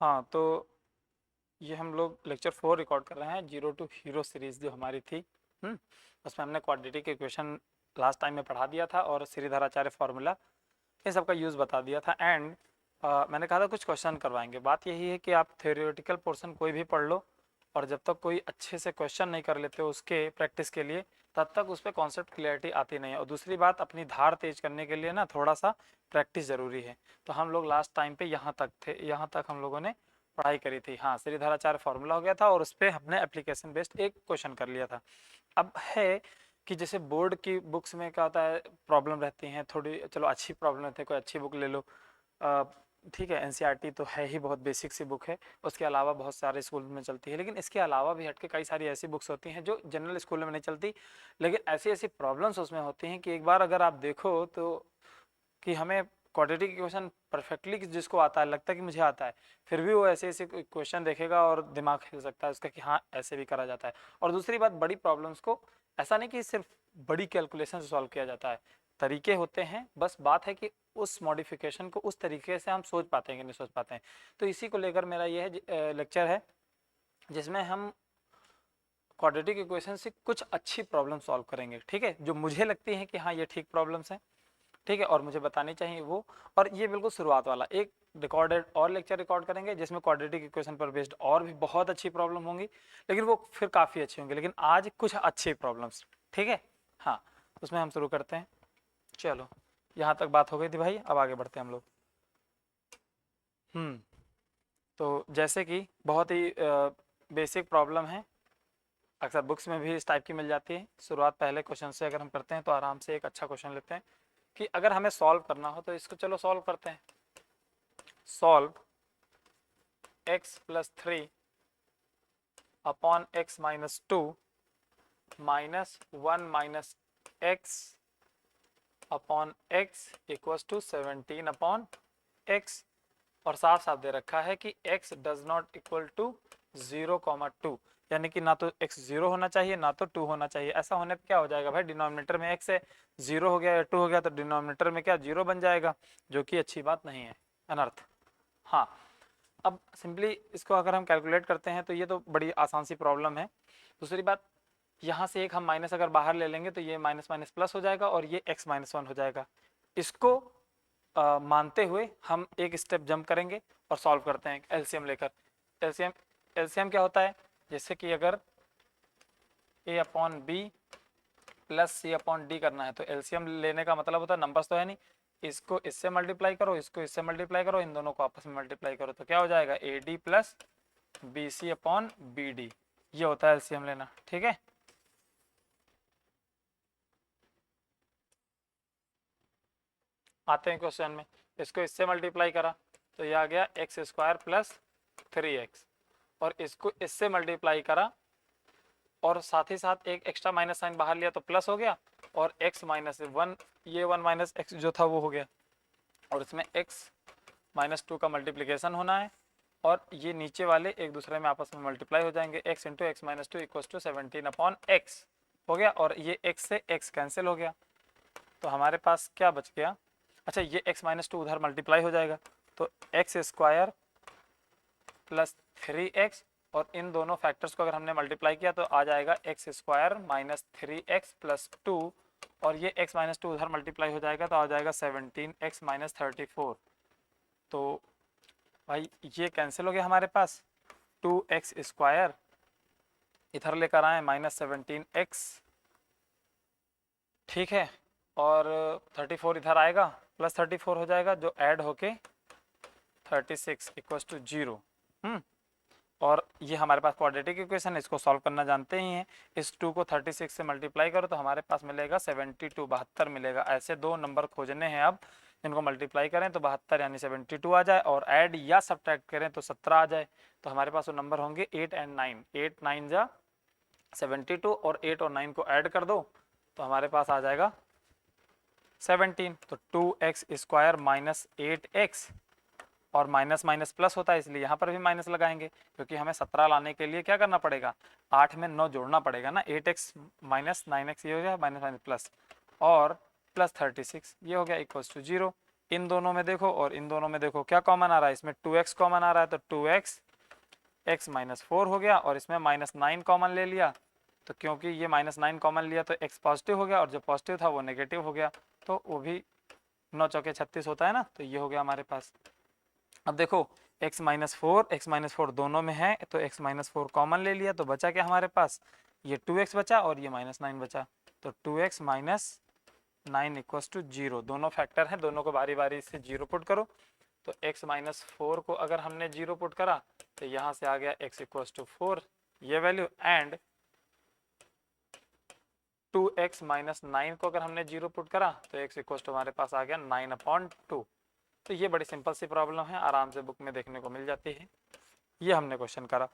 हाँ, तो ये हम लोग लेक्चर 4 रिकॉर्ड कर रहे हैं, जीरो टू हीरो सीरीज जो हमारी थी। उसमें हमने क्वाड्रेटिक इक्वेशन लास्ट टाइम में पढ़ा दिया था और श्रीधराचार्य फार्मूला इन सब का यूज़ बता दिया था। एंड मैंने कहा था कुछ क्वेश्चन करवाएंगे। बात यही है कि आप थ्योरेटिकल पोर्शन कोई भी पढ़ लो और जब तक कोई अच्छे से क्वेश्चन नहीं कर लेते उसके प्रैक्टिस के लिए, तब तक उस पर कॉन्सेप्ट क्लियरिटी आती नहीं है। और दूसरी बात, अपनी धार तेज करने के लिए ना थोड़ा सा प्रैक्टिस ज़रूरी है। तो हम लोग लास्ट टाइम पे यहाँ तक थे, यहाँ तक हम लोगों ने पढ़ाई करी थी। हाँ, श्रीधराचार्य फार्मूला हो गया था और उस पर हमने एप्लीकेशन बेस्ड एक क्वेश्चन कर लिया था। अब है कि जैसे बोर्ड की बुक्स में क्या होता है, प्रॉब्लम रहती हैं थोड़ी, चलो अच्छी प्रॉब्लम रहती है, कोई अच्छी बुक ले लो। ठीक है, एनसीईआरटी तो है ही, बहुत बेसिक सी बुक है। उसके अलावा बहुत सारे स्कूल में चलती है, लेकिन इसके अलावा भी हटके कई सारी ऐसी बुक्स होती हैं जो जनरल स्कूल में नहीं चलती, लेकिन ऐसी ऐसी प्रॉब्लम्स उसमें होती हैं कि एक बार अगर आप देखो तो कि हमें क्वाड्रेटिक इक्वेशन परफेक्टली जिसको आता है, लगता है कि मुझे आता है, फिर भी वो ऐसे ऐसे क्वेश्चन देखेगा और दिमाग हिल सकता है उसका कि हाँ ऐसे भी करा जाता है। और दूसरी बात, बड़ी प्रॉब्लम्स को ऐसा नहीं कि सिर्फ बड़ी कैलकुलेशन से सॉल्व किया जाता है, तरीके होते हैं। बस बात है कि उस मॉडिफिकेशन को उस तरीके से हम सोच पाते हैं कि नहीं सोच पाते हैं। तो इसी को लेकर मेरा यह लेक्चर है जिसमें हम क्वाड्रेटिक इक्वेशन से कुछ अच्छी प्रॉब्लम सॉल्व करेंगे। ठीक है, जो मुझे लगती है कि हाँ ये ठीक प्रॉब्लम्स हैं, ठीक है, और मुझे बतानी चाहिए वो। और ये बिल्कुल शुरुआत वाला एक रिकॉर्डेड और लेक्चर रिकॉर्ड करेंगे जिसमें क्वाड्रेटिक इक्वेशन पर बेस्ड और भी बहुत अच्छी प्रॉब्लम होंगी, लेकिन वो फिर काफ़ी अच्छी होंगी। लेकिन आज कुछ अच्छी प्रॉब्लम्स, ठीक है। हाँ, उसमें हम शुरू करते हैं। चलो, यहाँ तक बात हो गई थी भाई, अब आगे बढ़ते हैं हम लोग। तो जैसे कि बहुत ही बेसिक प्रॉब्लम है, अक्सर बुक्स में भी इस टाइप की मिल जाती है। शुरुआत पहले क्वेश्चन से अगर हम करते हैं तो आराम से एक अच्छा क्वेश्चन लेते हैं कि अगर हमें सॉल्व करना हो तो इसको चलो सॉल्व करते हैं। Solve x plus 3 upon x minus 2 minus 1 minus x upon x equals to 17 upon x। और साफ साफ दे रखा है कि x does not equal to 0,2, यानी कि ना तो x 0 होना चाहिए ना तो 2 होना चाहिए। ऐसा होने पे क्या हो जाएगा भाई, डिनोमिनेटर में x है, 0 हो गया या 2 हो गया तो डिनोमिनेटर में क्या 0 बन जाएगा, जो कि अच्छी बात नहीं है, अनर्थ। हाँ, अब सिंपली इसको अगर हम कैलकुलेट करते हैं तो ये तो बड़ी आसान सी प्रॉब्लम है। दूसरी बात, यहाँ से एक हम माइनस अगर बाहर ले लेंगे तो ये माइनस माइनस प्लस हो जाएगा और ये x माइनस 1 हो जाएगा। इसको मानते हुए हम एक स्टेप जंप करेंगे और सॉल्व करते हैं एलसीएम लेकर। एलसीएम एलसीएम क्या होता है, जैसे कि अगर a upon b plus c upon d करना है तो एलसीएम लेने का मतलब होता है, नंबर्स तो है नहीं, इसको इससे मल्टीप्लाई करो, इसको इससे मल्टीप्लाई करो, इन दोनों को आपस में मल्टीप्लाई करो, तो क्या हो जाएगा a d plus b c upon b d. ये होता है एलसीएम लेना, ठीक है। आते हैं क्वेश्चन में, इसको इससे मल्टीप्लाई करा तो ये आ गया एक्स स्क्वायर प्लस 3x, और इसको इससे मल्टीप्लाई करा और साथ ही साथ एक एक्स्ट्रा माइनस साइन बाहर लिया तो प्लस हो गया, और x माइनस 1, ये 1 माइनस एक्स जो था वो हो गया, और इसमें x माइनस 2 का मल्टीप्लीकेशन होना है और ये नीचे वाले एक दूसरे में आपस में मल्टीप्लाई हो जाएंगे। x into x minus 2 equals to 17 upon x हो गया, और ये x से x कैंसिल हो गया, तो हमारे पास क्या बच गया, अच्छा ये x माइनस 2 उधर मल्टीप्लाई हो जाएगा तो एक्स स्क्वायर प्लस 3x, और इन दोनों फैक्टर्स को अगर हमने मल्टीप्लाई किया तो आ जाएगा x square minus 3x plus 2, और ये x माइनस 2 उधर मल्टीप्लाई हो जाएगा तो आ जाएगा 17x माइनस 34। तो भाई ये कैंसिल हो गया हमारे पास, 2x स्क्वायर इधर लेकर आए माइनस 17x, ठीक है, और 34 इधर आएगा प्लस 34 हो जाएगा जो ऐड होके 36 इक्वल्स टू 0। और ये हमारे पास क्वाड्रेटिक इक्वेशन है, इसको सॉल्व करना जानते ही हैं। इस 2 को 36 से मल्टीप्लाई करो तो हमारे पास मिलेगा 72, 72 मिलेगा। ऐसे दो नंबर खोजने हैं अब, इनको मल्टीप्लाई करें तो 72 यानी 72 आ जाए, और ऐड या सब्ट्रैक्ट करें तो 17 आ जाए। तो हमारे पास वो नंबर होंगे 8 एंड 9, 8 9 जा 72, और 8 और 9 को ऐड कर दो तो हमारे पास आ जाएगा 17। तो 2x स्क्वायर माइनस 8x, और माइनस माइनस प्लस होता है इसलिए यहाँ पर भी माइनस लगाएंगे, क्योंकि हमें 17 लाने के लिए क्या करना पड़ेगा, 8 में 9 जोड़ना पड़ेगा ना, 8x माइनस 9x ये हो गया माइनस माइनस प्लस, और प्लस 36 ये हो गया इक्वल्स टू 0। इन दोनों में देखो और इन दोनों में देखो क्या कॉमन आ रहा है, इसमें 2x कॉमन आ रहा है, तो 2x x माइनस 4 हो गया, और इसमें -9 कॉमन ले लिया, तो क्योंकि ये -9 कॉमन लिया तो x पॉजिटिव हो गया, और जो पॉजिटिव था वो नेगेटिव हो गया, तो वो भी 9 चौके 36 होता है ना, तो ये हो गया हमारे पास। अब देखो x माइनस फोर दोनों में है, तो x माइनस 4 कॉमन ले लिया, तो बचा क्या हमारे पास, ये 2x बचा और ये -9 बचा, तो 2x माइनस 9 इक्वल्स टू 0। दोनों फैक्टर हैं, दोनों को बारी बारी से 0 पुट करो, तो x माइनस 4 को अगर हमने 0 पुट करा तो यहाँ से आ गया x इक्वल्स टू 4 ये वैल्यू, एंड 2x माइनस 9 को अगर हमने 0 पुट करा तो x इक्वल्स टू हमारे पास आ गया 9/2। तो ये बड़ी सिंपल सी प्रॉब्लम है, आराम से बुक में देखने को मिल जाती है। ये हमने क्वेश्चन करा,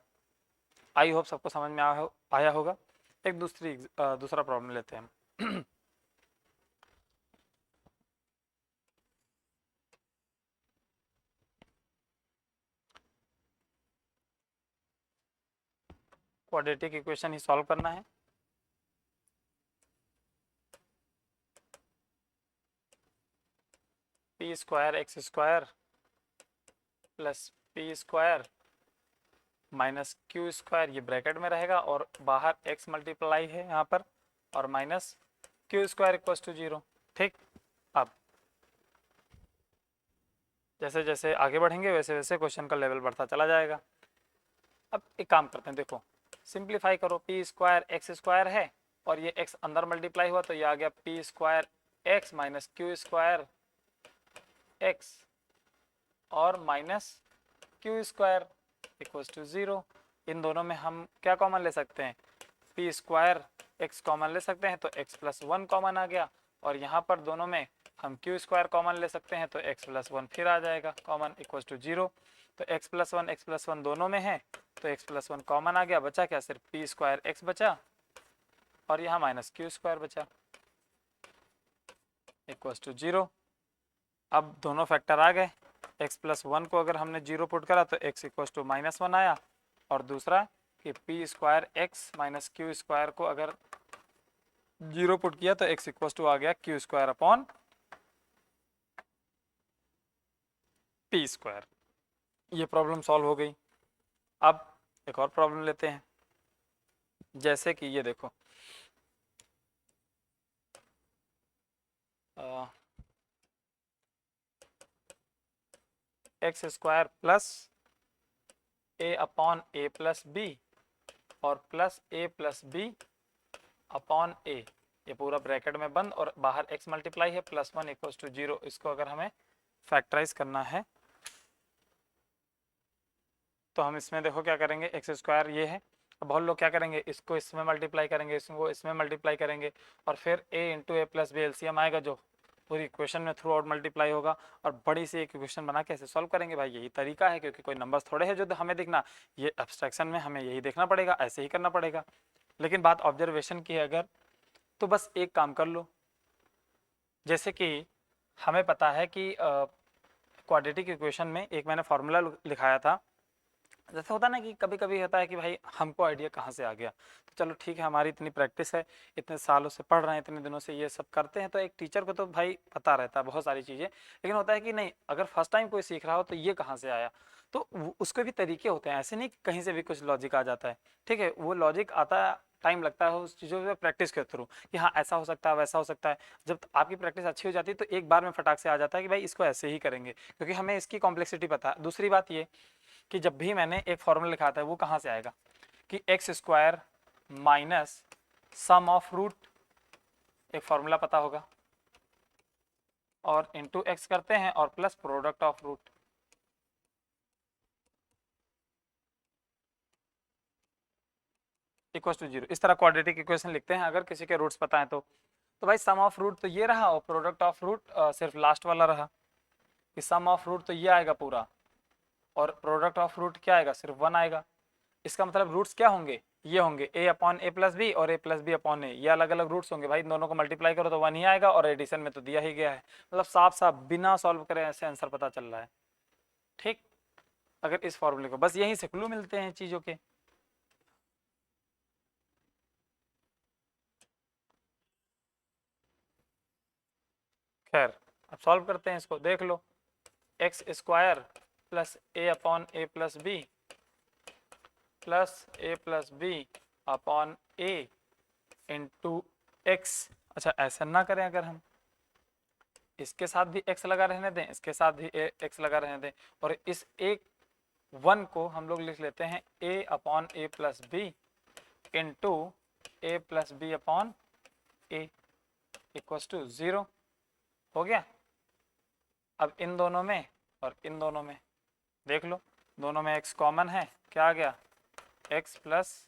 आई होप सबको समझ में आया होगा। एक दूसरा प्रॉब्लम लेते हैं हम। क्वाड्रेटिक इक्वेशन ही सॉल्व करना है। P square x square plus P square minus q square, ये ब्रैकेट में रहेगा और बाहर x मल्टीप्लाई है यहाँ पर, और minus q square equal to 0। ठीक, अब जैसे जैसे आगे बढ़ेंगे वैसे वैसे क्वेश्चन का लेवल बढ़ता चला जाएगा। अब एक काम करते हैं, देखो सिंप्लीफाई करो, पी स्क्वायर एक्स स्क्वायर है और ये x अंदर मल्टीप्लाई हुआ तो ये आ गया p square x minus q square x और minus q square equals to 0। इन दोनों में हम क्या कॉमन ले सकते हैं, पी स्क्वायर एक्स कॉमन ले सकते हैं, तो x प्लस 1 कॉमन आ गया, और यहाँ पर दोनों में हम क्यू स्क्वायर कॉमन ले सकते हैं, तो x प्लस 1 फिर आ जाएगा कॉमन इक्वल्स टू 0। तो x प्लस 1 दोनों में है, तो x प्लस 1 कॉमन आ गया, बचा क्या, सिर्फ पी स्क्वायर एक्स बचा और यहाँ माइनस क्यू स्क्वायर बचा इक्वल्स टू 0। अब दोनों फैक्टर आ गए, x प्लस 1 को अगर हमने 0 पुट करा तो x इक्वल्स टू -1 आया, और दूसरा कि P square x minus q square को अगर 0 पुट किया तो x इक्वल्स टू आ गया Q square upon P square. ये प्रॉब्लम सॉल्व हो गई। अब एक और प्रॉब्लम लेते हैं, जैसे कि ये देखो x square plus a upon a plus b और plus A plus b upon a, ये पूरा ब्रैकेट में बंद और बाहर x मल्टीप्लाई है, प्लस 1 इक्वल्स टू 0। इसको अगर हमें फैक्टराइज करना है तो हम इसमें देखो क्या करेंगे, एक्स स्क्वायर ये है, अब बहुत लोग क्या करेंगे, इसको इसमें मल्टीप्लाई करेंगे, इसको इसमें मल्टीप्लाई करेंगे, और फिर a into a plus b LCM आएगा जो पूरी इक्वेशन में थ्रू आउट मल्टीप्लाई होगा, और बड़ी सी एक इक्वेशन बना के ऐसे सॉल्व करेंगे। भाई यही तरीका है, क्योंकि कोई नंबर्स थोड़े हैं जो हमें दिखना, ये एब्स्ट्रैक्शन में हमें यही देखना पड़ेगा, ऐसे ही करना पड़ेगा। लेकिन बात ऑब्जर्वेशन की है अगर, तो बस एक काम कर लो, जैसे कि हमें पता है कि क्वाड्रेटिक इक्वेशन में एक मैंने फार्मूला लिखाया था, जैसे होता है ना कि कभी कभी होता है कि भाई हमको आइडिया कहाँ से आ गया, तो चलो ठीक है, हमारी इतनी प्रैक्टिस है, इतने सालों से पढ़ रहे हैं, इतने दिनों से ये सब करते हैं, तो एक टीचर को तो भाई पता रहता है बहुत सारी चीज़ें। लेकिन होता है कि नहीं, अगर फर्स्ट टाइम कोई सीख रहा हो तो ये कहाँ से आया, तो उसके भी तरीके होते हैं, ऐसे नहीं कहीं से भी कुछ लॉजिक आ जाता है। ठीक है, वो लॉजिक आता है, टाइम लगता है उस चीज़ों पे प्रैक्टिस के थ्रू, कि हाँ ऐसा हो सकता है वैसा हो सकता है। जब आपकी प्रैक्टिस अच्छी हो जाती है तो एक बार में फटाक से आ जाता है कि भाई इसको ऐसे ही करेंगे, क्योंकि हमें इसकी कॉम्प्लेक्सिटी पता है। दूसरी बात ये कि जब भी मैंने एक फॉर्मूला लिखा था वो कहाँ से आएगा, कि x square minus sum of root, एक फॉर्मूला पता होगा, और इंटू एक्स करते हैं और plus product of root. Equal to 0, इस तरह क्वाड्रेटिक इक्वेशन लिखते हैं अगर किसी के रूट्स पता है तो भाई सम ऑफ रूट तो ये रहा और प्रोडक्ट ऑफ रूट सिर्फ लास्ट वाला रहा, कि सम ऑफ रूट तो ये आएगा पूरा और प्रोडक्ट ऑफ रूट क्या आएगा, सिर्फ 1 आएगा। इसका मतलब रूट्स क्या होंगे, ये होंगे a upon a plus b और a plus b upon a, ये अलग अलग रूट्स होंगे भाई, दोनों को मल्टीप्लाई करो तो 1 ही आएगा, और एडिशन में तो दिया ही गया है। मतलब साफ साफ बिना सॉल्व करे ऐसे आंसर पता चल रहा है। ठीक, अगर इस फॉर्मूले को बस यहीं से क्लू मिलते हैं चीज़ों के। खैर अब सॉल्व करते हैं इसको, देख लो x square plus a upon a plus B plus A plus b upon A into x. अच्छा ऐसा ना करें, अगर हम इसके साथ भी x लगा रहने दें, इसके साथ भी x लगा रहने दें, और इस एक 1 को हम लोग लिख लेते हैं a upon a plus b into a plus b upon a equals to 0 हो गया। अब इन दोनों में और इन दोनों में देख लो, दोनों में x कॉमन है, क्या आ गया x plus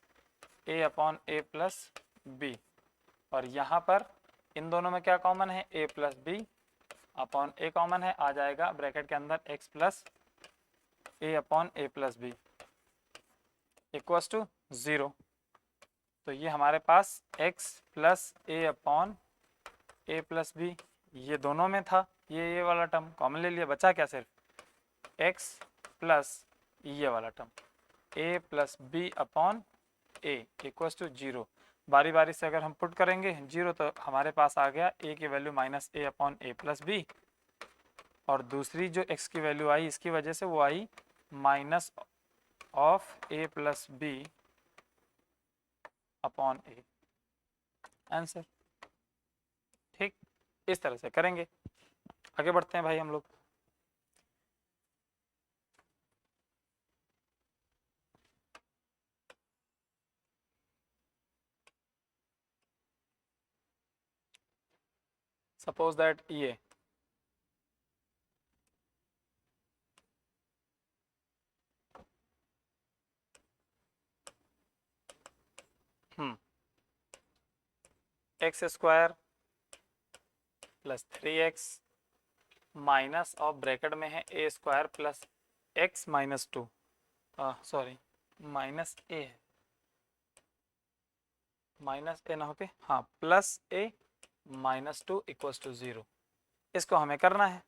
a upon a plus b, और यहाँ पर इन दोनों में क्या कॉमन है a plus b upon a common है, आ जाएगा ब्रैकेट के अंदर x plus a upon a plus b equals to 0। तो ये हमारे पास x plus a upon a plus b ये दोनों में था, ये वाला टर्म कॉमन ले लिया, बचा क्या सिर्फ x प्लस ये वाला term a plus b upon a equals to 0। बारी बारी से अगर हम पुट करेंगे 0 तो हमारे पास आ गया a की value minus A upon a plus b, और दूसरी जो x की वैल्यू आई इसकी वजह से वो आई minus of a plus b upon a, answer. ठीक, इस तरह से करेंगे। आगे बढ़ते हैं भाई हम लोग। सपोज दैट ये x square plus 3x minus of bracket में है a square plus x minus 2, sorry minus a है, माइनस ए ना होके हाँ plus a minus 2 equals to 0, इसको हमें करना है।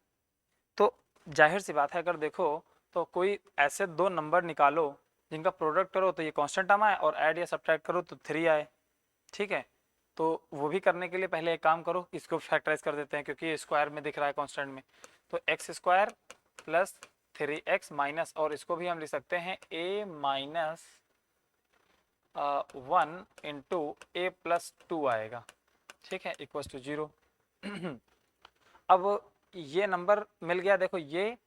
तो जाहिर सी बात है, अगर देखो तो कोई ऐसे दो नंबर निकालो जिनका प्रोडक्ट करो तो ये कांस्टेंट टर्म आए, और ऐड या सब्ट्रैक्ट करो तो 3 आए। ठीक है, तो वो भी करने के लिए पहले एक काम करो, इसको फैक्टराइज कर देते हैं क्योंकि ये स्क्वायर में दिख रहा है कांस्टेंट में। तो x square plus 3x minus, और इसको भी हम लिख सकते हैं a minus 1 into a plus 2 आएगा। ठीक है, इक्वल्स टू 0। अब ये नंबर मिल गया, देखो ये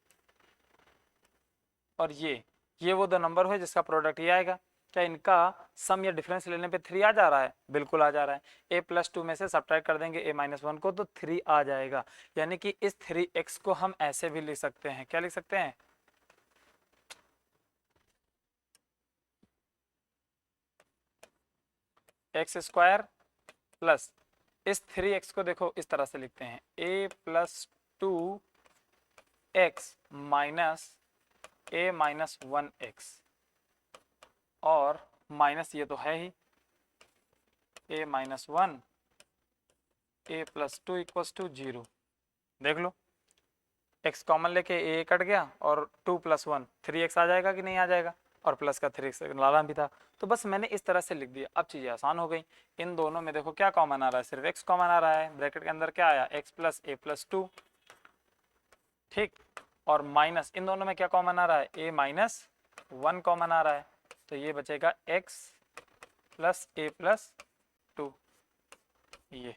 और ये वो दो नंबर हुए जिसका प्रोडक्ट ये आएगा। क्या इनका सम या डिफरेंस लेने पे 3 आ जा रहा है? बिल्कुल आ जा रहा है। a प्लस 2 में से सब्ट्रैक्ट कर देंगे a माइनस 1 को तो 3 आ जाएगा, यानी कि इस 3x को हम ऐसे भी लिख सकते हैं। क्या लिख सकते हैं? एक्स स्क्वायर प्लस इस 3x को देखो इस तरह से लिखते हैं a plus 2x minus a minus 1x, और माइनस ये तो है ही a minus 1 a plus 2 equals to 0। देख लो x कॉमन लेके a कट गया और 2 प्लस 1 3x आ जाएगा कि नहीं आ जाएगा, और प्लस का 3x लाना भी था, तो बस मैंने इस तरह से लिख दिया। अब चीज़ें आसान हो गई। इन दोनों में देखो क्या कॉमन आ रहा है, सिर्फ x कॉमन आ रहा है, ब्रैकेट के अंदर क्या आया x प्लस a प्लस 2। ठीक, और माइनस इन दोनों में क्या कॉमन आ रहा है, a माइनस 1 कॉमन आ रहा है, तो ये बचेगा x प्लस a प्लस 2, ये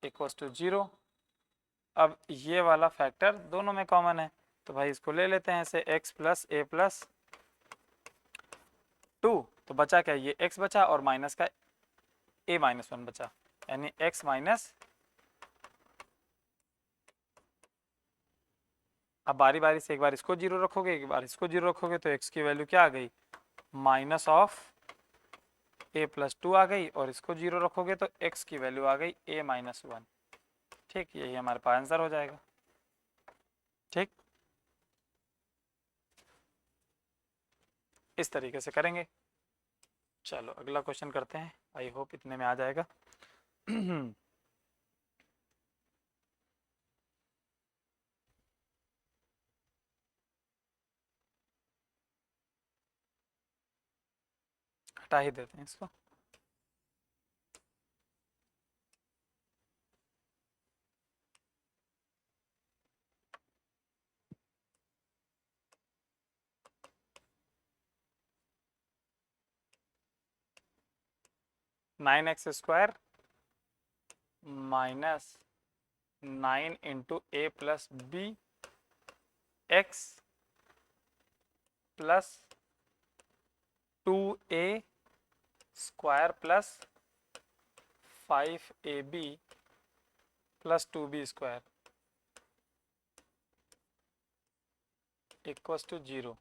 इक्वल्स टू 0। अब ये वाला फैक्टर दोनों में कॉमन है, तो भाई इसको ले लेते हैं ऐसे x प्लस ए प्लस 2, तो बचा क्या, ये x बचा और माइनस का a माइनस 1 बचा, यानी x माइनस। अब बारी बारी से एक बार इसको 0 रखोगे, एक बार इसको 0 रखोगे, तो x की वैल्यू क्या आ गई, माइनस ऑफ a प्लस 2 आ गई, और इसको 0 रखोगे तो x की वैल्यू आ गई a माइनस 1। ठीक, यही हमारे पास आंसर हो जाएगा। ठीक, इस तरीके से करेंगे। चलो अगला क्वेश्चन करते हैं, आई होप इतने में आ जाएगा। हटा ही देते हैं इसको। 9x² minus 9 into a plus b x plus 2a² plus 5ab plus 2b² equals to 0।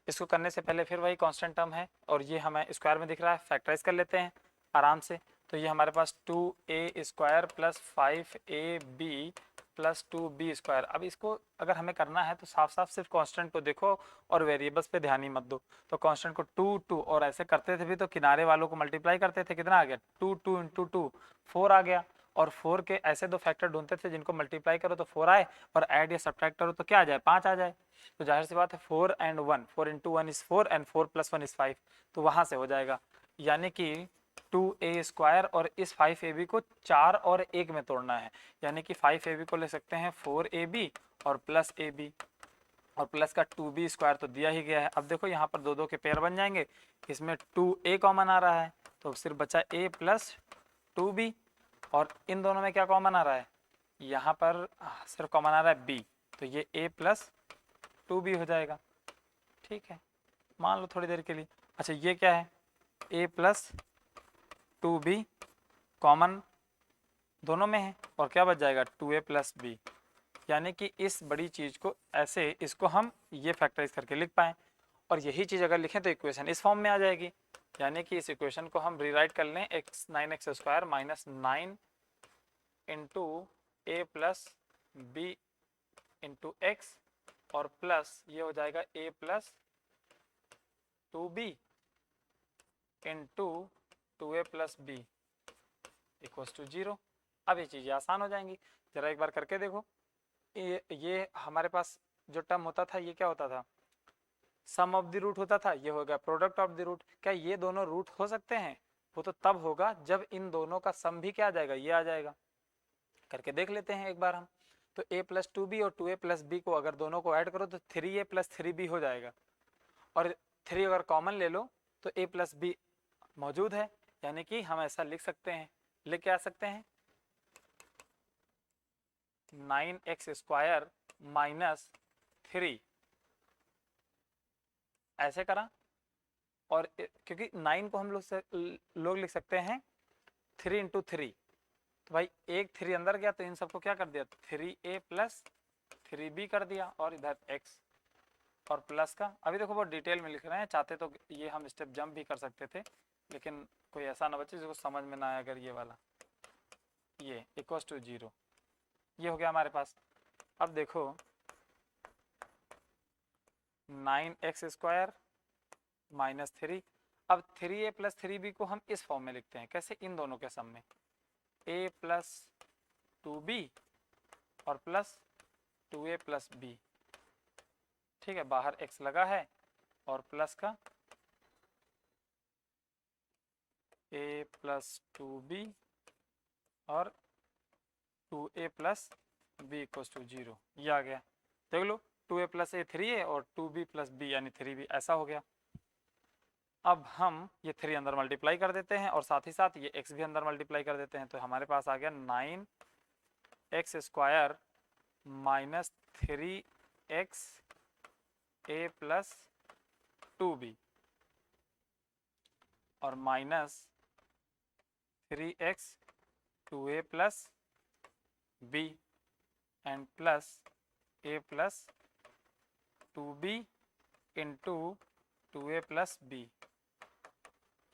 इसको करने से पहले फिर वही कांस्टेंट टर्म है और ये हमें स्क्वायर में दिख रहा है, फैक्टराइज कर लेते हैं आराम से। तो ये हमारे पास 2a² plus 5ab plus 2b²। अब इसको अगर हमें करना है तो साफ साफ सिर्फ कांस्टेंट को देखो और वेरिएबल्स पे ध्यान ही मत दो। तो कांस्टेंट को 2 और ऐसे करते थे भी तो किनारे वालों को मल्टीप्लाई करते थे, कितना आ गया 2 इंटू 2 4 आ गया। और 4 के ऐसे दो फैक्टर ढूंढते थे जिनको मल्टीप्लाई करो तो 4 आए और ऐड या सब्ट्रैक्ट करो तो क्या आ जाए 5 आ जाए। तो जाहिर सी बात है 4 and 1, 4 into 1 is 4 and 4 plus 1 is 5, तो वहां से हो जाएगा। यानी कि 2a² और इस 5ab को 4 और 1 में तोड़ना है, यानी कि 5ab को ले सकते हैं 4ab और प्लस ab और प्लस का 2b² तो दिया ही गया है। अब देखो यहाँ पर दो दो के पेयर बन जाएंगे, इसमें 2a कॉमन आ रहा है तो सिर्फ बचा a प्लस 2b और इन दोनों में क्या कॉमन आ रहा है, यहाँ पर सिर्फ कॉमन आ रहा है b, तो ये a प्लस 2b हो जाएगा। ठीक है, मान लो थोड़ी देर के लिए। अच्छा ये क्या है, a प्लस 2b कॉमन दोनों में है और क्या बच जाएगा 2a प्लस b। यानी कि इस बड़ी चीज को ऐसे इसको हम ये फैक्टराइज करके लिख पाएँ और यही चीज अगर लिखें तो इक्वेशन इस फॉर्म में आ जाएगी। यानी कि इस इक्वेशन को हम रीराइट कर लें 9x² minus 9 into a plus b into x और प्लस ये हो जाएगा a plus 2b into 2a plus b equals to 0। अब ये चीज़ें आसान हो जाएंगी, जरा एक बार करके देखो। ये हमारे पास जो टर्म होता था ये क्या होता था, सम ऑफ द रूट होता था, ये हो गया प्रोडक्ट ऑफ द रूट। क्या ये दोनों रूट हो सकते हैं, वो तो तब होगा जब इन दोनों का सम भी क्या आ जाएगा, ये आ जाएगा। करके देख लेते हैं एक बार हम। तो a प्लस 2b और 2a प्लस b को अगर दोनों को ऐड करो तो 3a प्लस 3b हो जाएगा और 3 अगर कॉमन ले लो तो a प्लस b मौजूद है। यानी कि हम ऐसा लिख सकते हैं, लिख के आ सकते हैं 9x² माइनस 3 ऐसे करा और क्योंकि 9 को हम लोग लिख सकते हैं 3 इंटू 3, तो भाई एक 3 अंदर गया तो इन सबको क्या कर दिया 3a प्लस 3b कर दिया और इधर x और प्लस का। अभी देखो वो डिटेल में लिख रहे हैं, चाहते तो ये हम स्टेप जंप भी कर सकते थे लेकिन कोई ऐसा ना बचे जिसको समझ में ना आए। अगर ये वाला ये इक्वल्स टू 0 ये हो गया हमारे पास। अब देखो 9x² माइनस 3, अब 3a प्लस 3b को हम इस फॉर्म में लिखते हैं, कैसे, इन दोनों के सम में a प्लस 2b और प्लस 2a प्लस b। ठीक है, बाहर x लगा है और प्लस का a प्लस 2b और 2a plus b equals to 0, ये आ गया। देख लो 2a प्लस a 3a और 2b प्लस b यानी 3b, ऐसा हो गया। अब हम ये 3 अंदर मल्टीप्लाई कर देते हैं और साथ ही साथ ये x भी अंदर मल्टीप्लाई कर देते हैं, तो हमारे पास आ गया 9x² minus 3x a plus 2b और minus 3x 2a plus b and plus a plus 2b into 2a plus b,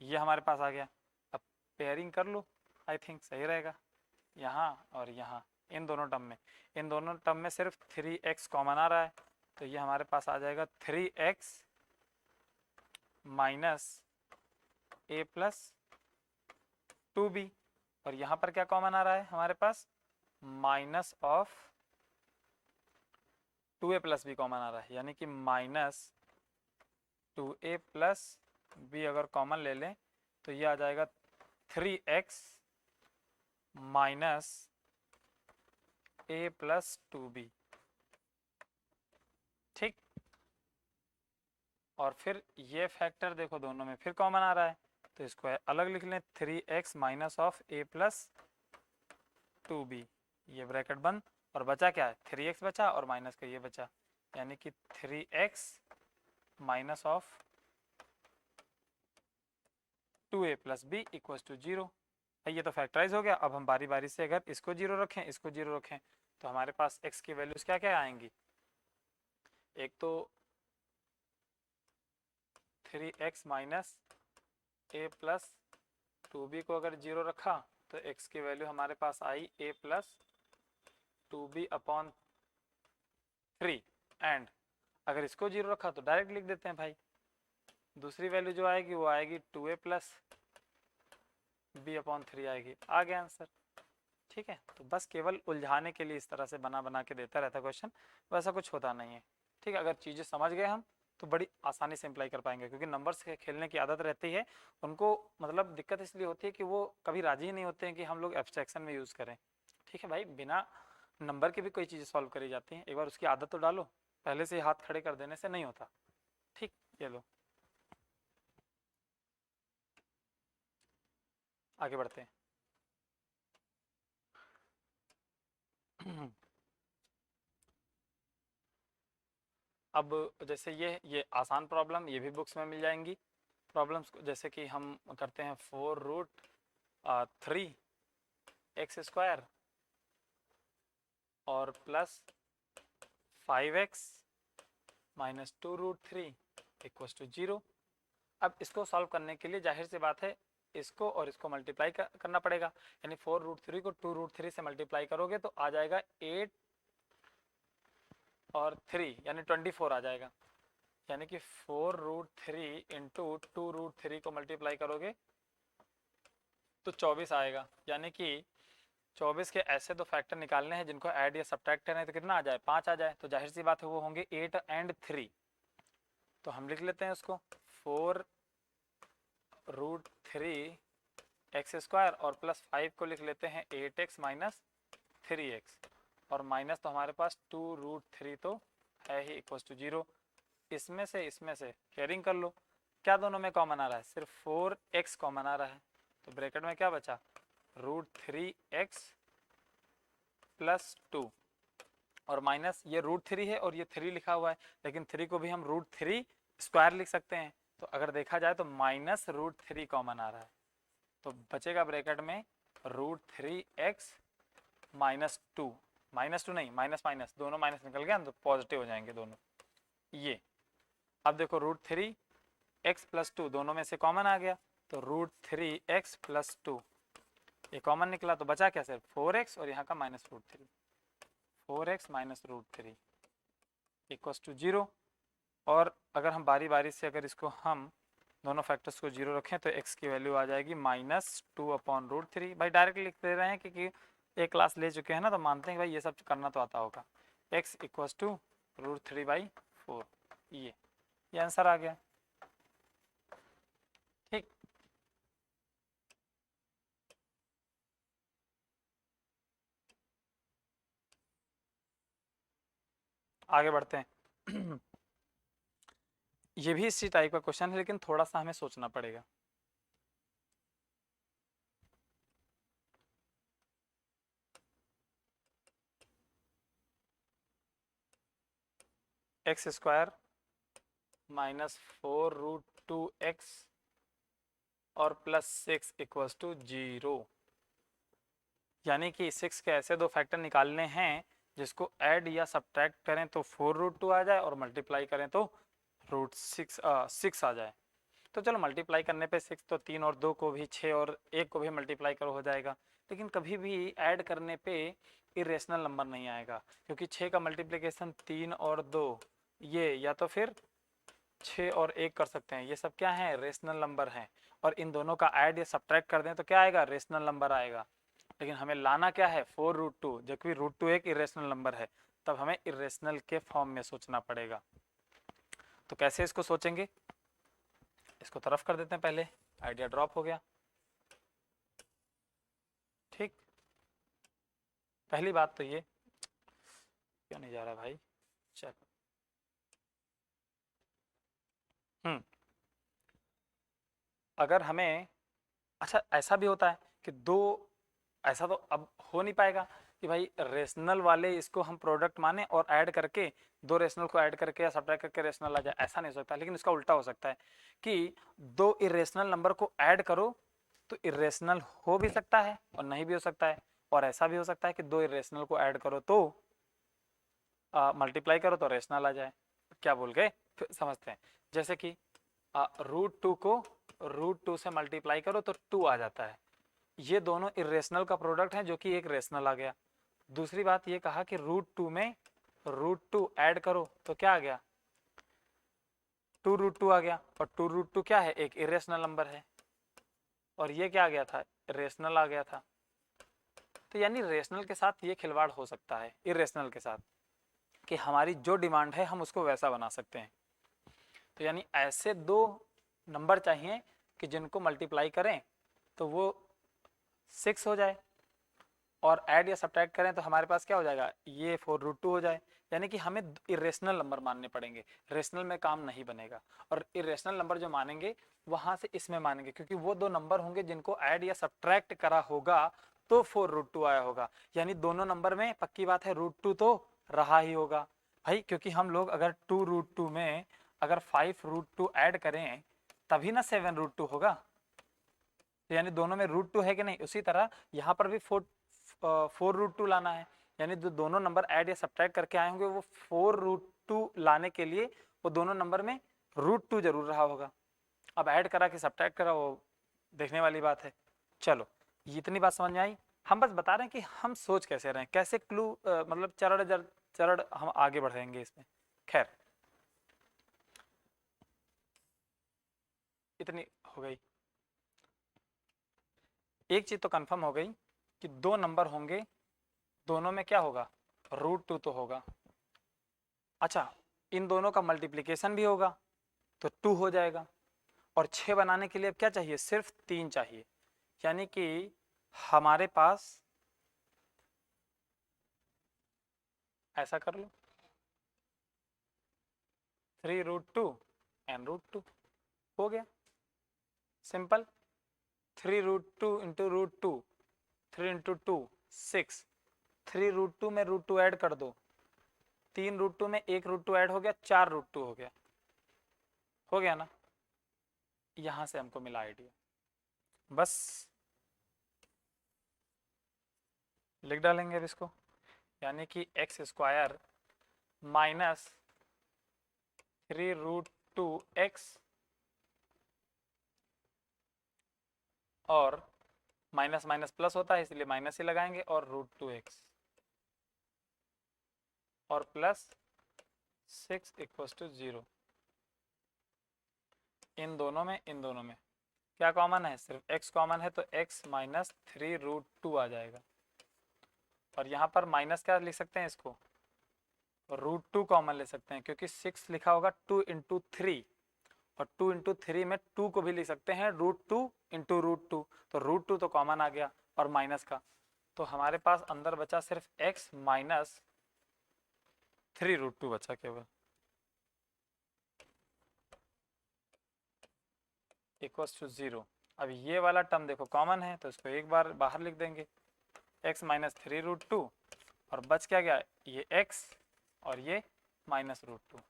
ये हमारे पास आ गया। अब पेयरिंग कर लो, आई थिंक सही रहेगा, यहाँ और यहाँ इन दोनों टर्म में सिर्फ 3x कॉमन आ रहा है, तो ये हमारे पास आ जाएगा 3x minus a plus 2b और यहाँ पर क्या कॉमन आ रहा है हमारे पास, minus of 2a plus b common आ रहा है, यानी कि माइनस 2a प्लस b अगर कॉमन ले लें तो ये आ जाएगा 3x minus a plus 2b। ठीक, और फिर ये फैक्टर देखो दोनों में फिर कॉमन आ रहा है, तो इसको अलग लिख लें, 3x minus of a plus 2b, ये ब्रैकेट बंद, और बचा क्या है, 3x बचा और माइनस का ये बचा, यानी कि 3x minus of 2a plus b equals to 0। ये तो फैक्टराइज हो गया। अब हम बारी बारी से अगर इसको 0 रखें, इसको 0 रखें, तो हमारे पास x की वैल्यूज क्या क्या आएंगी, एक तो 3x minus a plus 2b को अगर 0 रखा तो x की वैल्यू हमारे पास आई a plus 2b upon 3, and अगर इसको 0 रखा तो डायरेक्ट लिख देते हैं भाई, दूसरी वैल्यू जो आएगी वो आएगी 2a प्लस b अपॉन 3 आएगी। आ गया आंसर। ठीक है, तो बस केवल उलझाने के लिए इस तरह से बना बना के देता रहता क्वेश्चन, वैसा कुछ होता नहीं है। ठीक है, अगर चीज़ें समझ गए हम तो बड़ी आसानी से अप्लाई कर पाएंगे, क्योंकि नंबर्स के खेलने की आदत रहती है उनको, मतलब दिक्कत इसलिए होती है कि वो कभी राजी ही नहीं होते हैं कि हम लोग एब्स्ट्रैक्शन में यूज़ करें। ठीक है भाई, बिना नंबर के भी कोई चीज़ें सॉल्व करी जाती हैं, एक बार उसकी आदत तो डालो, पहले से हाथ खड़े कर देने से नहीं होता। ठीक, ये लो आगे बढ़ते हैं। अब जैसे ये आसान प्रॉब्लम, ये भी बुक्स में मिल जाएंगी प्रॉब्लम्स, जैसे कि हम करते हैं 4√3 x² और plus 5x minus 2√3 equals to 0। अब इसको सॉल्व करने के लिए जाहिर सी बात है इसको और इसको मल्टीप्लाई करना पड़ेगा, यानी 4√3 को 2√3 से मल्टीप्लाई करोगे तो आ जाएगा 8 और 3 यानी 24 आ जाएगा, यानी कि 4√3 इंटू 2√3 को मल्टीप्लाई करोगे तो 24 आएगा, यानी कि 24 के ऐसे दो फैक्टर निकालने हैं जिनको ऐड या सब्ट्रैक्ट करना है तो कितना आ जाए, 5 आ जाए, तो जाहिर सी बात है वो होंगे 8 एंड 3। तो हम लिख लेते हैं उसको 4√3 x² और प्लस 5 को लिख लेते हैं 8x माइनस 3x, और माइनस तो हमारे पास 2√3 तो है ही इक्वल्स टू 0। इसमें से केयरिंग कर लो, क्या दोनों में कॉमन आ रहा है, सिर्फ 4x कॉमन आ रहा है, तो ब्रैकेट में क्या बचा, √3x प्लस 2 और माइनस ये √3 है और ये 3 लिखा हुआ है, लेकिन 3 को भी हम √3² लिख सकते हैं, तो अगर देखा जाए तो माइनस √3 कॉमन आ रहा है, तो बचेगा ब्रैकेट में √3x माइनस 2, माइनस 2 नहीं, माइनस माइनस दोनों माइनस निकल गया तो पॉजिटिव हो जाएंगे दोनों ये। अब देखो √3x प्लस 2 दोनों में से कॉमन आ गया, तो √3x प्लस 2 ये कॉमन निकला, तो बचा क्या, सिर्फ 4x और यहाँ का minus √3, 4x minus √3 equals to 0। और अगर हम बारी बारी से अगर इसको हम दोनों फैक्टर्स को 0 रखें तो x की वैल्यू आ जाएगी -2/√3। भाई डायरेक्ट लिख दे रहे हैं क्योंकि एक क्लास ले चुके हैं ना, तो मानते हैं कि भाई ये सब करना तो आता होगा। x इक्वल्स टू √3/4, ये आंसर आ गया। ठीक, आगे बढ़ते हैं। ये भी इसी टाइप का क्वेश्चन है, लेकिन थोड़ा सा हमें सोचना पड़ेगा। x² माइनस 4√2x और प्लस 6 इक्वल्स टू 0, यानी कि 6 के ऐसे दो फैक्टर निकालने हैं जिसको ऐड या सब्ट्रैक्ट करें तो 4√2 आ जाए और मल्टीप्लाई करें तो √6 आ जाए। तो चलो मल्टीप्लाई करने पे 6 तो 3 और 2 को भी 6 और 1 को भी मल्टीप्लाई करो हो जाएगा, लेकिन कभी भी ऐड करने पे इरेशनल नंबर नहीं आएगा, क्योंकि 6 का मल्टीप्लिकेशन 3 और 2 ये, या तो फिर 6 और 1 कर सकते हैं, ये सब क्या है, रेशनल नंबर हैं, और इन दोनों का ऐड या सब्ट्रैक्ट कर दें तो क्या आएगा, रेशनल नंबर आएगा। लेकिन हमें लाना क्या है, 4√2, जबकि √2 एक इरेशनल नंबर है, तब हमें इरेशनल के फॉर्म में सोचना पड़ेगा। तो कैसे इसको सोचेंगे, इसको तरफ कर देते हैं, पहले आइडिया ड्रॉप हो गया। ठीक, पहली बात तो ये, क्यों नहीं जा रहा भाई, चल अगर हमें, अच्छा ऐसा भी होता है कि दो, ऐसा तो अब हो नहीं पाएगा कि भाई रेशनल वाले इसको हम प्रोडक्ट माने और ऐड करके दो रेशनल को ऐड करके या सब्ट्रैक्ट करके रेशनल आ जाए, ऐसा नहीं हो सकता। लेकिन इसका उल्टा हो सकता है कि दो इरेशनल नंबर को ऐड करो तो इरेशनल हो भी सकता है और नहीं भी हो सकता है, और ऐसा भी हो सकता है कि दो इरेशनल को ऐड करो तो मल्टीप्लाई करो तो रेशनल आ जाए। क्या बोल गए, फिर समझते हैं। जैसे कि √2 को √2 से मल्टीप्लाई करो तो 2 आ जाता है। ये दोनों इरेशनल का प्रोडक्ट है जो कि एक रेशनल आ गया। दूसरी बात ये कहा कि √2 में √2 ऐड करो तो क्या आ गया, 2√2 आ गया। और 2√2 क्या है, एक इरेशनल नंबर है, और ये क्या आ गया था, रेशनल आ गया था। तो यानी रेशनल के साथ ये खिलवाड़ हो सकता है इरेशनल के साथ, कि हमारी जो डिमांड है हम उसको वैसा बना सकते हैं। तो यानी ऐसे दो नंबर चाहिए कि जिनको मल्टीप्लाई करें तो वो 6 हो जाए, और ऐड या सब्ट्रैक्ट करें तो हमारे पास क्या हो जाएगा, ये 4√2 हो जाए। यानी कि हमें इरेशनल नंबर मानने पड़ेंगे, रेशनल में काम नहीं बनेगा। और इरेशनल नंबर जो मानेंगे वहां से इसमें मानेंगे, क्योंकि वो दो नंबर होंगे जिनको ऐड या सब्ट्रैक्ट करा होगा तो 4√2 आया होगा। यानी दोनों नंबर में पक्की बात है √2 तो रहा ही होगा भाई, क्योंकि हम लोग अगर 2√2 में अगर 5√2 ऐड करें तभी ना 7√2 होगा। तो यानी दोनों में √2 है कि नहीं, उसी तरह यहाँ पर भी 4√2 लाना है। यानी जो दोनों नंबर ऐड या सब्ट्रैक्ट करके आए होंगे वो 4√2 लाने के लिए वो दोनों नंबर में √2 जरूर रहा होगा। अब ऐड करा कि सब्ट्रैक्ट करा वो देखने वाली बात है। चलो ये इतनी बात समझ में आई। हम बस बता रहे हैं कि हम सोच कैसे रहे हैं, कैसे क्लू मतलब चरण दर चरण हम आगे बढ़ेंगे इसमें। खैर इतनी हो गई। एक चीज तो कंफर्म हो गई कि दो नंबर होंगे, दोनों में क्या होगा, √2 तो होगा। अच्छा, इन दोनों का मल्टीप्लिकेशन भी होगा तो 2 हो जाएगा। और 6 बनाने के लिए अब क्या चाहिए, सिर्फ 3 चाहिए। यानी कि हमारे पास, ऐसा कर लो, 3√2 एंड √2 हो गया सिंपल। 3√2 इंटू √2, 3 × 2 6, 3√2 में √2 ऐड कर दो, 3√2 में एक √2 ऐड हो गया, 4√2 हो गया ना। यहां से हमको मिला आइडिया, बस लिख डालेंगे अब इसको। यानी कि x² माइनस 3√2x और माइनस माइनस प्लस होता है इसलिए माइनस ही लगाएंगे, और √2x और प्लस 6 = 0। इन दोनों में क्या कॉमन है, सिर्फ x कॉमन है तो x माइनस 3√2 आ जाएगा। और यहाँ पर माइनस क्या लिख सकते हैं, इसको √2 कॉमन ले सकते हैं, क्योंकि 6 लिखा होगा 2 × 3, और 2 × 3 में 2 को भी लिख सकते हैं √2 × √2, तो √2 तो कॉमन आ गया और माइनस का, तो हमारे पास अंदर बचा सिर्फ x माइनस 3√2 बचा केवल, = 0। अब ये वाला टर्म देखो कॉमन है तो इसको एक बार बाहर लिख देंगे, x माइनस 3√2, और बच क्या गया, ये x और ये माइनस √2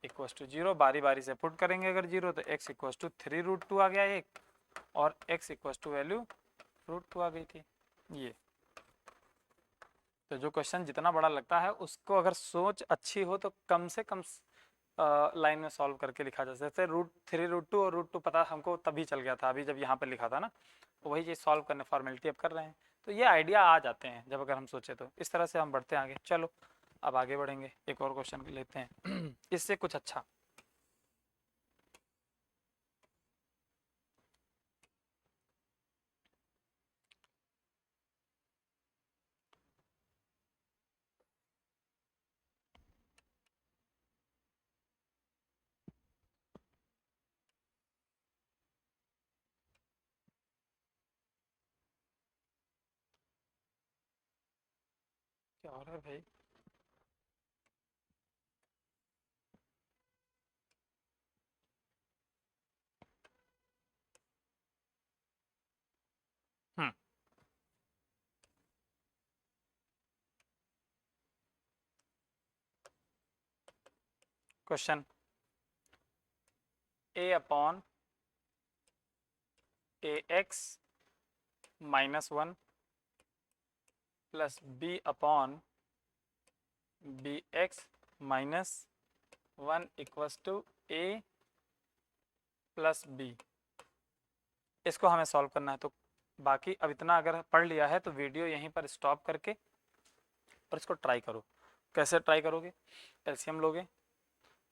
= 0। बारी बारी से पुट करेंगे अगर 0 तो x = 3√2 आ गया एक, और x = वैल्यू √2 आ गई थी ये। तो जो क्वेश्चन जितना बड़ा लगता है उसको अगर सोच अच्छी हो तो कम से कम लाइन में सॉल्व करके लिखा जा सकता है। √3√2 और √2 पता हमको तभी चल गया था, अभी जब यहाँ पे लिखा था ना, तो वही चीज़ सॉल्व करने फॉर्मेलिटी अब कर रहे हैं, तो ये आइडिया आ जाते हैं जब अगर हम सोचे तो। इस तरह से हम बढ़ते हैं आगे। चलो अब आगे बढ़ेंगे, एक और क्वेश्चन लेते हैं इससे कुछ अच्छा। क्या हो रहा है भाई, question a upon ax -1 plus b upon bx -1 equals to a plus b। इसको हमें सॉल्व करना है। तो बाकी अब इतना अगर पढ़ लिया है तो वीडियो यहीं पर स्टॉप करके और इसको ट्राई करो। कैसे ट्राई करोगे? एलसीएम लोगे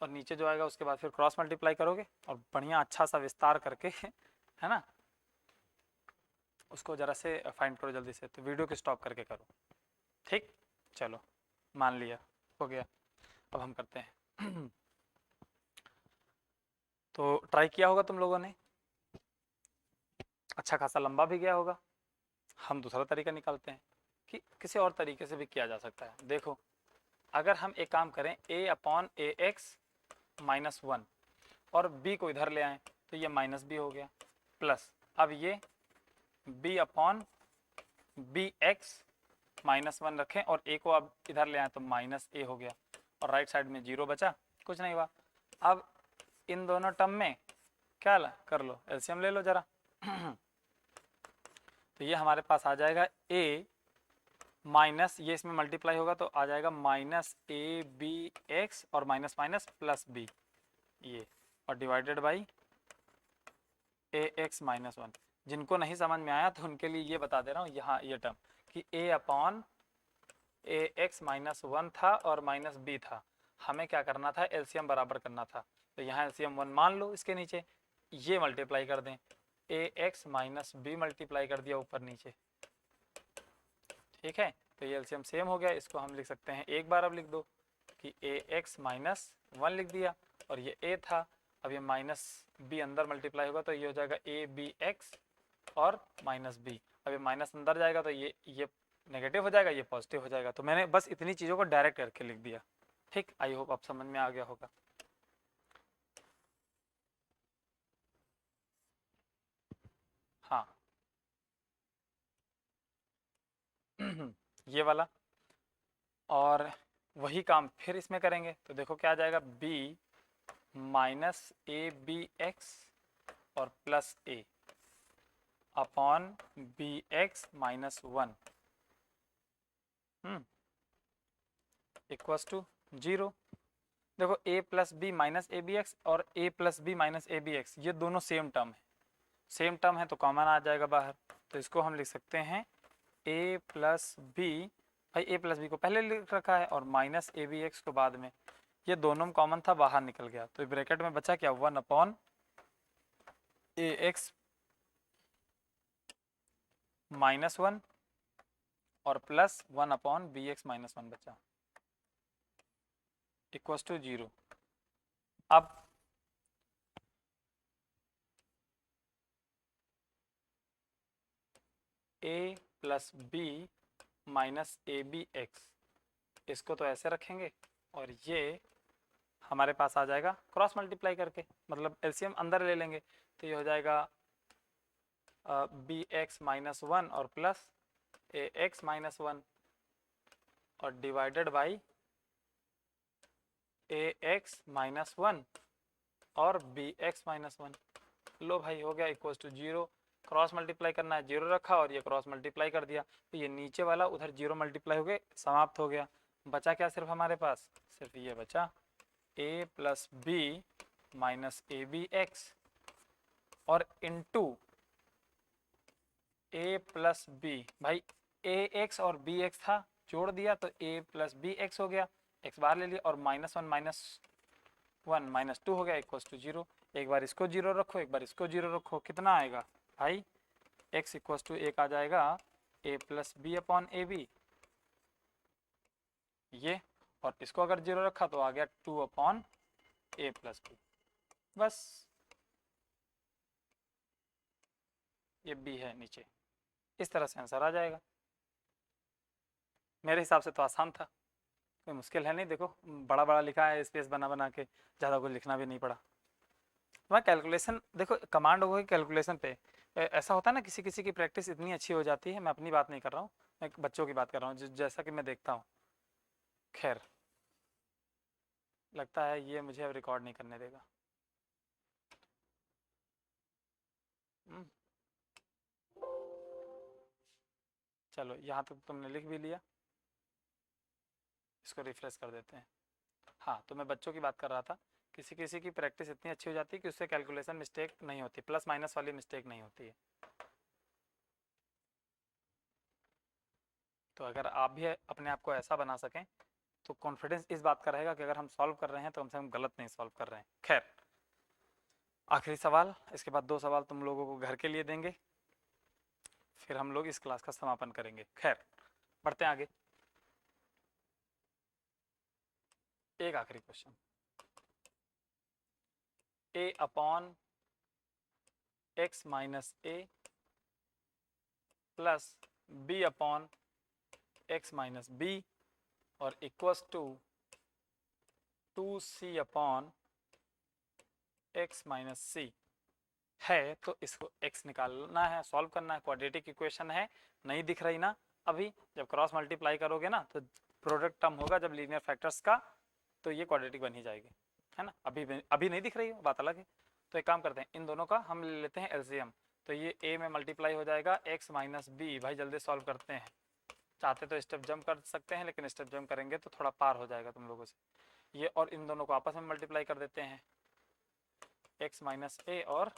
और नीचे जो आएगा उसके बाद फिर क्रॉस मल्टीप्लाई करोगे और बढ़िया अच्छा सा विस्तार करके है ना, उसको ज़रा से फाइंड करो जल्दी से। तो वीडियो को स्टॉप करके करो, ठीक? चलो, मान लिया, हो गया। अब हम करते हैं। तो ट्राई किया होगा तुम लोगों ने, अच्छा खासा लंबा भी गया होगा। हम दूसरा तरीका निकालते हैं कि किसी और तरीके से भी किया जा सकता है। देखो, अगर हम एक काम करें a अपॉन ए एक्स -1 और b को इधर ले आएँ तो ये माइनस b हो गया, प्लस अब ये b अपॉन बी एक्स -1 रखें और a को अब इधर ले आएँ तो -a हो गया और राइट साइड में 0 बचा, कुछ नहीं हुआ। अब इन दोनों टर्म में क्या कर लो, एलसीएम ले लो जरा। तो ये हमारे पास आ जाएगा a माइनस, ये इसमें मल्टीप्लाई होगा तो आ जाएगा -abx और माइनस माइनस प्लस b, ये, और डिवाइडेड बाई ax -1। जिनको नहीं समझ में आया तो उनके लिए ये बता दे रहा हूँ यहाँ ये टर्म कि a अपॉन ax -1 था और माइनस b था। हमें क्या करना था, एलसीएम बराबर करना था। तो यहाँ एलसीएम 1 मान लो, इसके नीचे ये मल्टीप्लाई कर दें, ax -b मल्टीप्लाई कर दिया ऊपर नीचे, ठीक है? तो ये एलसीएम सेम हो गया। इसको हम लिख सकते हैं, एक बार अब लिख दो कि ax -1 लिख दिया और ये a था। अब ये माइनस b अंदर मल्टीप्लाई होगा तो ये हो जाएगा abx और माइनस b। अब ये माइनस अंदर जाएगा तो ये नेगेटिव हो जाएगा, ये पॉजिटिव हो जाएगा। तो मैंने बस इतनी चीज़ों को डायरेक्ट करके लिख दिया, ठीक? आई होप आप समझ में आ गया होगा। हाँ। ये वाला और वही काम फिर इसमें करेंगे तो देखो क्या आ जाएगा, b माइनस abx और plus a upon bx -1 equals to 0। देखो a plus b minus a b x और a plus b minus a b x, ये दोनों सेम टर्म है। सेम टर्म है तो कॉमन आ जाएगा बाहर। तो इसको हम लिख सकते हैं a प्लस बी, भाई a प्लस बी को पहले लिख रखा है और माइनस ए बी एक्स को बाद में, ये दोनों कॉमन था, बाहर निकल गया। तो ब्रैकेट में बचा क्या, 1 अपॉन ए एक्स -1 और प्लस 1 अपॉन बी एक्स -1 बचा इक्वल्स टू 0। अब a plus b minus a b x, इसको तो ऐसे रखेंगे और ये हमारे पास आ जाएगा क्रॉस मल्टीप्लाई करके, मतलब एलसीएम अंदर ले लेंगे तो ये हो जाएगा bx -1 और प्लस ax -1 और डिवाइडेड बाई ax -1 और bx -1। लो भाई, हो गया इक्वल टू 0। क्रॉस मल्टीप्लाई करना है, 0 रखा और ये क्रॉस मल्टीप्लाई कर दिया तो ये नीचे वाला उधर 0 मल्टीप्लाई हो गए, समाप्त हो गया। बचा क्या सिर्फ हमारे पास, सिर्फ ये बचा a plus b minus a b x और इनटू a प्लस बी, भाई ए एक्स और बी एक्स था, जोड़ दिया तो a प्लस बी एक्स हो गया, x बाहर ले लिया और -1 -2 हो गया इक्वल टू 0। एक बार इसको 0 रखो, एक बार इसको 0 रखो, कितना आएगा भाई, x इक्वल टू एक आ जाएगा a plus b upon a b, ये, और इसको अगर 0 रखा तो आ गया 2 अपॉन ए प्लस बी। बस ये b है नीचे, इस तरह से आंसर आ जाएगा। मेरे हिसाब से तो आसान था, कोई मुश्किल है नहीं। देखो बड़ा बड़ा लिखा है, स्पेस बना बना के, ज़्यादा कुछ लिखना भी नहीं पड़ा। वहाँ कैलकुलेशन देखो, कमांड होगी कैलकुलेशन पे, ऐसा होता है ना, किसी किसी की प्रैक्टिस इतनी अच्छी हो जाती है। मैं अपनी बात नहीं कर रहा हूँ, मैं बच्चों की बात कर रहा हूँ जैसा कि मैं देखता हूँ। खैर लगता है ये मुझे अब रिकॉर्ड नहीं करने देगा। चलो यहाँ तक तुमने लिख भी लिया, इसको रिफ्रेश कर देते हैं। हाँ, तो मैं बच्चों की बात कर रहा था, किसी किसी की प्रैक्टिस इतनी अच्छी हो जाती है कि उससे कैलकुलेशन मिस्टेक नहीं होती, प्लस माइनस वाली मिस्टेक नहीं होती है। तो अगर आप भी अपने आप को ऐसा बना सकें तो कॉन्फिडेंस इस बात का रहेगा कि अगर हम सॉल्व कर रहे हैं तो कम से कम गलत नहीं सॉल्व कर रहे हैं। खैर, आखिरी सवाल, इसके बाद 2 सवाल तुम लोगों को घर के लिए देंगे, फिर हम लोग इस क्लास का समापन करेंगे। खैर, बढ़ते हैं आगे। एक आखिरी question, a upon x minus a plus b upon x minus b और equals to 2c upon x minus c है। तो इसको x निकालना है, सॉल्व करना है। क्वाड्रेटिक इक्वेशन है, नहीं दिख रही ना अभी? जब क्रॉस मल्टीप्लाई करोगे ना तो प्रोडक्ट टर्म होगा जब लीनियर फैक्टर्स का, तो ये क्वाड्रेटिक बन ही जाएगी, है ना? अभी नहीं दिख रही है, बात अलग है। तो एक काम करते हैं, इन दोनों का हम ले लेते हैं एलसीएम। तो ये a में मल्टीप्लाई हो जाएगा x माइनस बी। भाई जल्दी सॉल्व करते हैं, चाहते तो स्टेप जंप कर सकते हैं, लेकिन स्टेप जंप करेंगे तो थोड़ा पार हो जाएगा तुम लोगों से। ये और इन दोनों को आपस में मल्टीप्लाई कर देते हैं, x माइनस ए और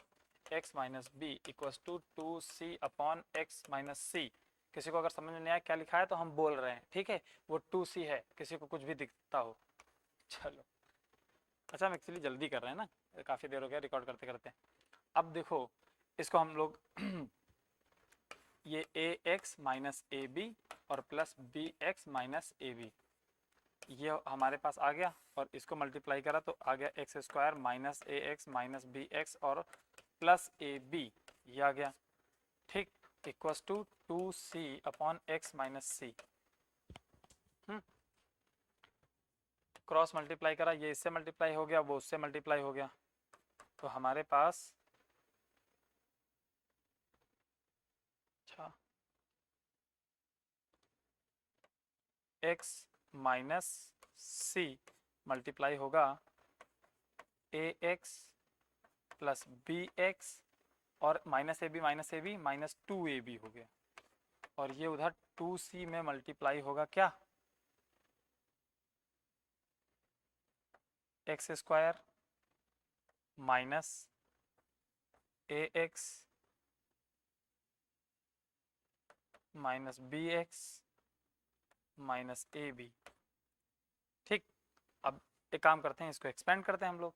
x minus b equals to 2c upon x minus c. किसी को अगर समझ में नहीं आया क्या लिखा है तो हम बोल रहे हैं, ठीक है? वो 2c है, किसी को कुछ भी दिखता हो। चलो, अच्छा हम एक्चुअली जल्दी कर रहे हैं ना, काफ़ी देर हो गया रिकॉर्ड करते करते। अब देखो, इसको हम लोग ये a x minus a b और plus b x minus a b, ये हमारे पास आ गया, और इसको मल्टीप्लाई करा तो आ गया x square minus a x minus b x और प्लस ए बी, ये आ गया, ठीक? Equals to 2c upon x minus c. Cross multiply करा, ये इससे मल्टीप्लाई हो गया, वो उससे मल्टीप्लाई हो गया, तो हमारे पास अच्छा x माइनस सी मल्टीप्लाई होगा a x plus b x और minus a b minus 2ab हो गया, और ये उधर 2c में मल्टीप्लाई होगा क्या, x square minus a x minus b x minus a b, ठीक? अब एक काम करते हैं, इसको एक्सपेंड करते हैं हम लोग,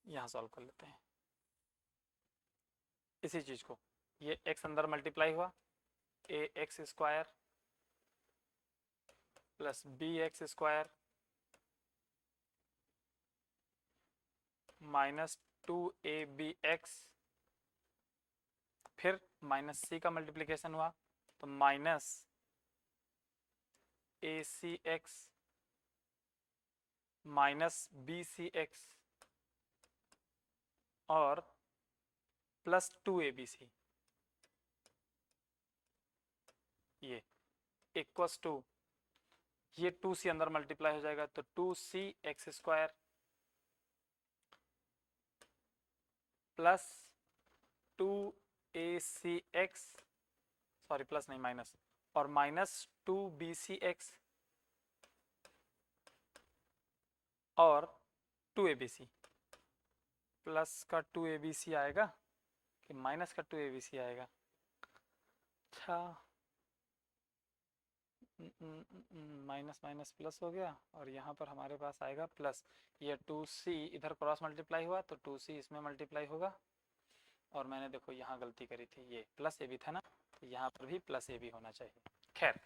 यहाँ सॉल्व कर लेते हैं इसी चीज़ को। ये x अंदर मल्टीप्लाई हुआ, a x square plus b x square minus 2ab(x), फिर माइनस सी का मल्टीप्लिकेशन हुआ तो माइनस ac(x) माइनस bc(x) और प्लस 2abc, ये इक्वस टू, ये 2c अंदर मल्टीप्लाई हो जाएगा तो 2c x square plus 2ac(x), sorry plus नहीं माइनस, और माइनस 2bc(x) और 2abc। प्लस का 2abc आएगा कि माइनस का 2abc आएगा? अच्छा, माइनस माइनस प्लस हो गया, और यहाँ पर हमारे पास आएगा प्लस। ये 2c इधर क्रॉस मल्टीप्लाई हुआ तो 2c इसमें मल्टीप्लाई होगा, और मैंने देखो यहाँ गलती करी थी, ये प्लस ए बी था ना, तो यहाँ पर भी प्लस ए बी होना चाहिए। खैर,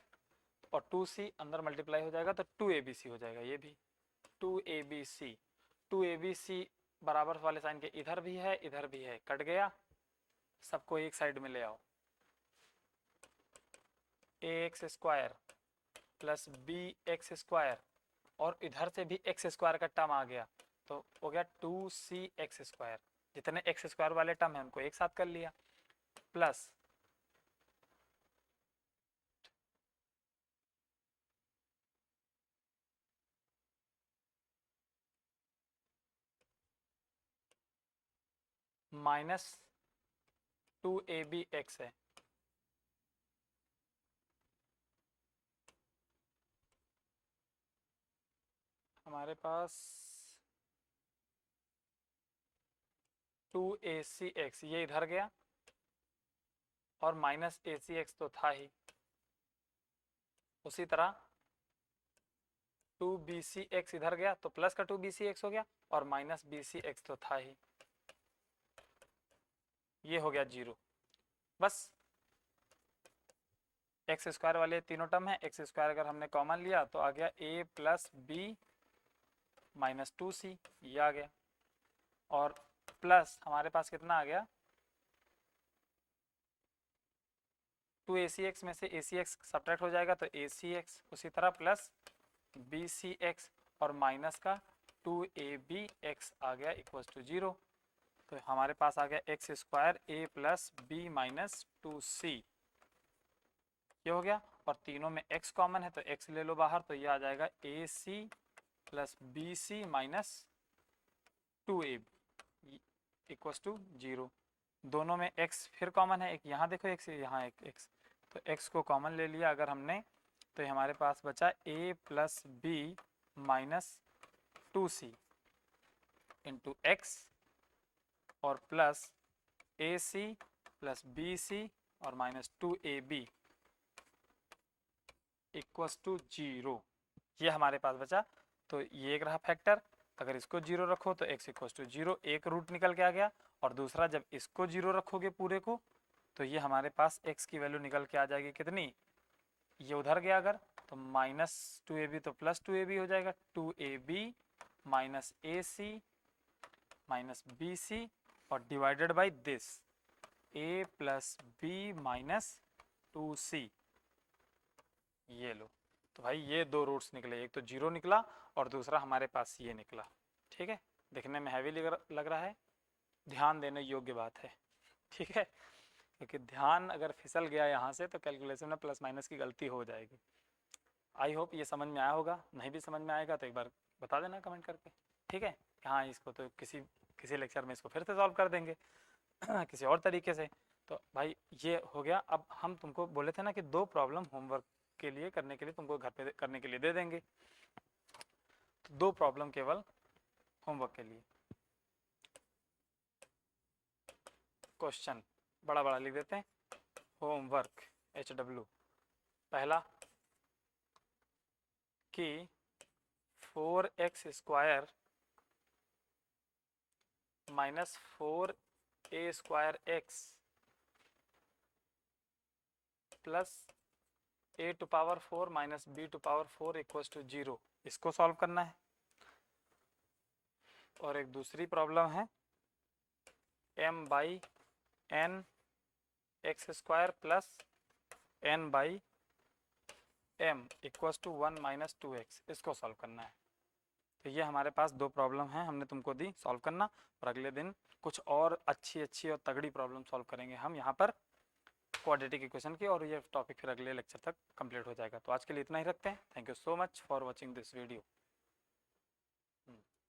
और 2c अंदर मल्टीप्लाई हो जाएगा तो 2abc हो जाएगा, ये भी 2abc। 2abc बराबर वाले साइन के इधर भी है इधर भी है, कट गया, सबको एक साइड में ले आओ, a x square plus b x square और इधर से भी एक्स स्क्वायर का टर्म आ गया, तो हो गया 2c एक्स स्क्वायर। जितने एक्स स्क्वायर वाले टर्म है उनको एक साथ कर लिया, प्लस माइनस 2ab(x) है। हमारे पास 2ac(x) ये इधर गया और माइनस ac(x) तो था ही। उसी तरह 2bc(x) इधर गया तो प्लस का 2bc(x) हो गया और माइनस bc(x) तो था ही। ये हो गया 0। बस एक्स स्क्वायर वाले तीनों टर्म है, एक्स स्क्वायर अगर हमने कॉमन लिया तो आ गया a plus b minus 2c, ये आ गया। और प्लस हमारे पास कितना आ गया, 2ac(x) में से ac(x) सब्ट्रैक्ट हो जाएगा तो ac(x), उसी तरह प्लस bc(x) और माइनस का 2ab(x) आ गया इक्वल टू 0। तो हमारे पास आ गया x square a plus b minus 2c, ये हो गया। और तीनों में x कॉमन है तो x ले लो बाहर, तो ये आ जाएगा ac plus b c minus 2ab equal to 0। दोनों में x फिर कॉमन है, एक यहाँ देखो x, यहाँ एक x, तो x को कॉमन ले लिया अगर हमने तो हमारे पास बचा a plus b minus 2c into x और plus a c plus b c और माइनस 2ab इक्वल्स टू 0, ये हमारे पास बचा। तो ये एक रहा फैक्टर, अगर इसको 0 रखो तो x इक्वल्स टू 0, एक रूट निकल के आ गया। और दूसरा जब इसको 0 रखोगे पूरे को तो ये हमारे पास x की वैल्यू निकल के आ जाएगी कितनी, ये उधर गया अगर तो माइनस 2ab तो प्लस 2ab हो जाएगा, 2ab minus a c minus b c और divided by this a plus b minus 2c, ये लो। तो भाई ये दो रूट्स निकले, एक तो 0 निकला और दूसरा हमारे पास ये निकला। ठीक है, दिखने में हैवी लग रहा है, ध्यान देने योग्य बात है। ठीक है, क्योंकि ध्यान अगर फिसल गया यहाँ से तो कैलकुलेशन में प्लस माइनस की गलती हो जाएगी। आई होप ये समझ में आया होगा, नहीं भी समझ में आएगा तो एक बार बता देना कमेंट करके। ठीक है, हाँ इसको तो किसी लेक्चर में इसको फिर से सॉल्व कर देंगे किसी और तरीके से। तो भाई ये हो गया। अब हम तुमको बोले थे ना कि 2 प्रॉब्लम होमवर्क के लिए करने के लिए तुमको घर पे करने के लिए दे देंगे, तो 2 प्रॉब्लम केवल होमवर्क के लिए। क्वेश्चन बड़ा बड़ा लिख देते हैं, होमवर्क HW। पहला कि 4x square minus 4a square x plus a to power 4 minus b to power 4 equals to 0, इसको सॉल्व करना है। और एक दूसरी प्रॉब्लम है m by n x square plus n by m equals to 1 minus 2x, इसको solve करना है। तो ये हमारे पास 2 प्रॉब्लम हैं, हमने तुमको दी सॉल्व करना, और अगले दिन कुछ और अच्छी और तगड़ी प्रॉब्लम सॉल्व करेंगे हम यहाँ पर क्वाड्रेटिक इक्वेशन की, और ये टॉपिक फिर अगले लेक्चर तक कंप्लीट हो जाएगा। तो आज के लिए इतना ही रखते हैं। Thank you so much for watching this video.